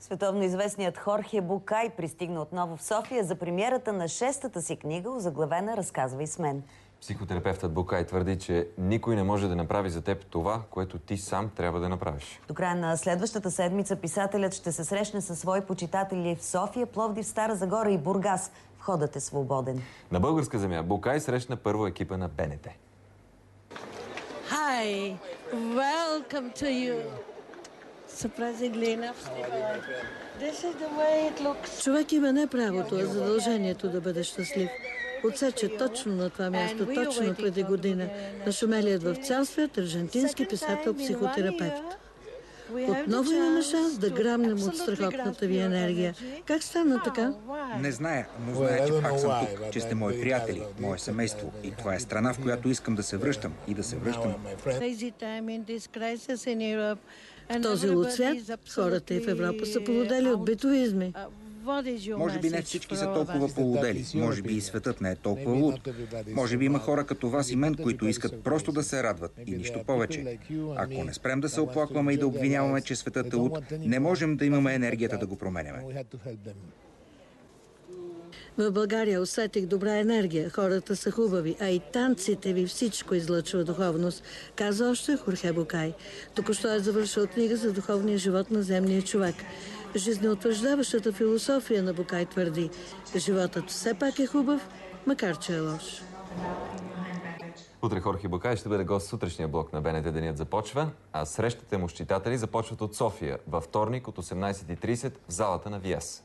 Световно известният Хорхе Букай пристигна отново в София за премиерата на шестата си книга, озаглавена "Разказвай с мен". Психотерапевтът Букай твърди, че никой не може да направи за теб това, което ти сам трябва да направиш. До края на следващата седмица писателят ще се срещне със свои почитатели в София, Пловдив, Стара Загора и Бургас. Входът е свободен. На българска земя Букай срещна първо екипа на БНТ. Hi, welcome to you. Surprisingly enough, this is the way it looks. Човек има не правото, а задължението да бъде щастлив. Отсече точно на това място, точно преди година, нашумелият в цял свят аржентински писател-психотерапевт. Отново имаме шанс да грамнем от страхотната ви енергия. Как стана така? Не зная, но зная, че пак съм тук, че сте мои приятели, мое семейство. И това е страна, в която искам да се връщам и да се връщам. В този луд свят хората и в Европа са полудели от битовизми. Може би не всички са толкова полудели, може би и светът не е толкова луд. Може би има хора като вас и мен, които искат просто да се радват и нищо повече. Ако не спрем да се оплакваме и да обвиняваме, че светът е луд, не можем да имаме енергията да го променяме. В България усетих добра енергия. Хората са хубави, а и танците ви всичко излъчва духовност, каза още Хорхе Букай. Току-що е завършил книга за духовния живот на земния човек. Жизнеутвърждаващата философия на Букай твърди: животът все пак е хубав, макар че е лош. Утре Хорхе Букай ще бъде гост в сутрешния блок на БНТ "Денят започва", а срещите му с читатели започват от София във вторник от 18:30 в залата на ВИАС.